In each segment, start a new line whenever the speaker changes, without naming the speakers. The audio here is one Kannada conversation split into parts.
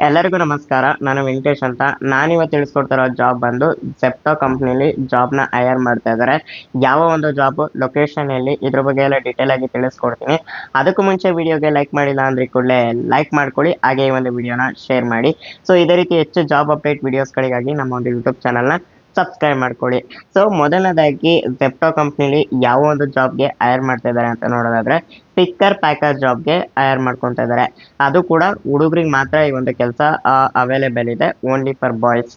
ಎಲ್ಲರಿಗೂ ನಮಸ್ಕಾರ. ನಾನು ವೆಂಕಟೇಶ್ ಅಂತ. ನಾನಿವತ್ತು ತಿಳಿಸ್ಕೊಡ್ತಿರೋ ಜಾಬ್ ಬಂದು ಜೆಪ್ಟೋ ಕಂಪ್ನಿಲಿ ಜಾಬ್ನ ಹೈಯರ್ ಮಾಡ್ತಾ ಇದ್ದಾರೆ. ಯಾವ ಒಂದು ಜಾಬ್, ಲೊಕೇಶನ್ ಎಲ್ಲಿ, ಇದ್ರ ಬಗ್ಗೆ ಎಲ್ಲ ಡೀಟೇಲ್ ಆಗಿ ತಿಳಿಸ್ಕೊಡ್ತೀನಿ. ಅದಕ್ಕೂ ಮುಂಚೆ ವಿಡಿಯೋಗೆ ಲೈಕ್ ಮಾಡಿಲ್ಲ ಅಂದ್ರೆ ಕೂಡಲೇ ಲೈಕ್ ಮಾಡ್ಕೊಳ್ಳಿ, ಹಾಗೆ ಈ ಒಂದು ವಿಡಿಯೋನ ಶೇರ್ ಮಾಡಿ. ಸೊ ಇದೇ ರೀತಿ ಹೆಚ್ಚು ಜಾಬ್ ಅಪ್ಡೇಟ್ ವಿಡಿಯೋಸ್ಗಳಿಗಾಗಿ ನಮ್ಮ ಒಂದು ಯೂಟ್ಯೂಬ್ ಚಾನಲ್ನ ಸಬ್ಸ್ಕ್ರೈಬ್ ಮಾಡ್ಕೊಳ್ಳಿ. ಸೊ ಮೊದಲನೇದಾಗಿ ಜೆಪ್ಟೋ ಕಂಪ್ನಿಲಿ ಯಾವ ಒಂದು ಜಾಬ್ಗೆ ಹೈಯರ್ ಮಾಡ್ತಾ ಇದ್ದಾರೆ ಅಂತ ನೋಡೋದಾದ್ರೆ ಪಿಕ್ಕರ್ ಪ್ಯಾಕರ್ ಜಾಬ್ಗೆ ಹೈಯರ್ ಮಾಡ್ಕೊತಾ ಇದ್ದಾರೆ. ಅದು ಕೂಡ ಹುಡುಗರಿಗೆ ಮಾತ್ರ ಈ ಒಂದು ಕೆಲಸ ಅವೈಲೇಬಲ್ ಇದೆ, ಓನ್ಲಿ ಫಾರ್ ಬಾಯ್ಸ್.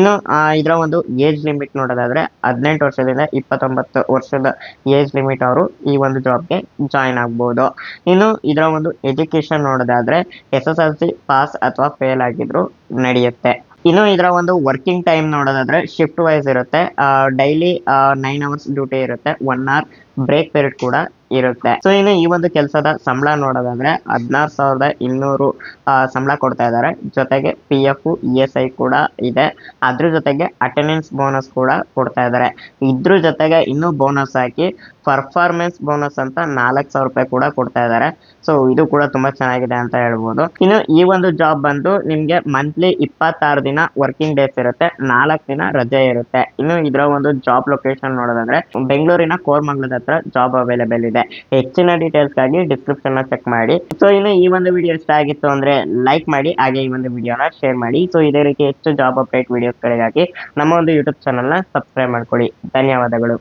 ಇನ್ನು ಇದರ ಒಂದು ಏಜ್ ಲಿಮಿಟ್ ನೋಡೋದಾದ್ರೆ 18 ವರ್ಷದಿಂದ 29 ವರ್ಷದ ಏಜ್ ಲಿಮಿಟ್ ಅವರು ಈ ಒಂದು ಜಾಬ್ಗೆ ಜಾಯಿನ್ ಆಗ್ಬೋದು. ಇನ್ನು ಇದರ ಒಂದು ಎಜುಕೇಶನ್ ನೋಡೋದಾದ್ರೆ SSLC ಪಾಸ್ ಅಥವಾ ಫೇಲ್ ಆಗಿದ್ರು ನಡೆಯುತ್ತೆ. ಇನ್ನು ಇದರ ಒಂದು ವರ್ಕಿಂಗ್ ಟೈಮ್ ನೋಡೋದಾದ್ರೆ ಶಿಫ್ಟ್ ವೈಸ್ ಇರುತ್ತೆ. ಡೈಲಿ 9 ಅವರ್ಸ್ ಡ್ಯೂಟಿ ಇರುತ್ತೆ, 1 ಅವರ್ ಬ್ರೇಕ್ ಪೀರಿಯಡ್ ಕೂಡ ಇರುತ್ತೆ. ಸೊ ಇನ್ನು ಈ ಒಂದು ಕೆಲಸದ ಸಂಬಳ ನೋಡೋದಾದ್ರೆ 16,200 ಸಂಬಳ ಕೊಡ್ತಾ ಇದ್ದಾರೆ. ಜೊತೆಗೆ PF ESI ಕೂಡ ಇದೆ. ಅದ್ರ ಜೊತೆಗೆ ಅಟೆಂಡೆನ್ಸ್ ಬೋನಸ್ ಕೂಡ ಕೊಡ್ತಾ ಇದ್ದಾರೆ. ಇದ್ರ ಜೊತೆಗೆ ಇನ್ನೂ ಬೋನಸ್ ಹಾಕಿ ಪರ್ಫಾರ್ಮೆನ್ಸ್ ಬೋನಸ್ ಅಂತ 4,000 ರೂಪಾಯಿ ಕೂಡ ಕೊಡ್ತಾ ಇದ್ದಾರೆ. ಸೊ ಇದು ಕೂಡ ತುಂಬಾ ಚೆನ್ನಾಗಿದೆ ಅಂತ ಹೇಳ್ಬೋದು. ಇನ್ನು ಈ ಒಂದು ಜಾಬ್ ಬಂದು ನಿಮ್ಗೆ ಮಂತ್ಲಿ 26 ದಿನ ವರ್ಕಿಂಗ್ ಡೇಸ್ ಇರುತ್ತೆ, 4 ದಿನ ರಜೆ ಇರುತ್ತೆ. ಇನ್ನು ಇದರ ಒಂದು ಜಾಬ್ ಲೊಕೇಶನ್ ನೋಡೋದಾದ್ರೆ ಬೆಂಗಳೂರಿನ ಕೋರಮಂಗಲದ ಹತ್ರ ಜಾಬ್ ಅವೈಲೇಬಲ್ ಇದೆ. ಹೆಚ್ಚಿನ ಡೀಟೇಲ್ಸ್ಗಾಗಿ ಡಿಸ್ಕ್ರಿಪ್ಷನ್ ಚೆಕ್ ಮಾಡಿ. ಸೊ ಇನ್ನು ಈ ಒಂದು ವಿಡಿಯೋ ಇಷ್ಟ ಆಗಿತ್ತು ಅಂದ್ರೆ ಲೈಕ್ ಮಾಡಿ, ಹಾಗೆ ಈ ಒಂದು ವಿಡಿಯೋನ ಶೇರ್ ಮಾಡಿ. ಸೊ ಇದೇ ರೀತಿ ಹೆಚ್ಚು ಜಾಬ್ ಅಪ್ಡೇಟ್ ವಿಡಿಯೋಸ್ಗಳಿಗಾಗಿ ನಮ್ಮ ಒಂದು ಯೂಟ್ಯೂಬ್ ಚಾನಲ್ನ ಸಬ್ಸ್ಕ್ರೈಬ್ ಮಾಡ್ಕೊಳ್ಳಿ. ಧನ್ಯವಾದಗಳು.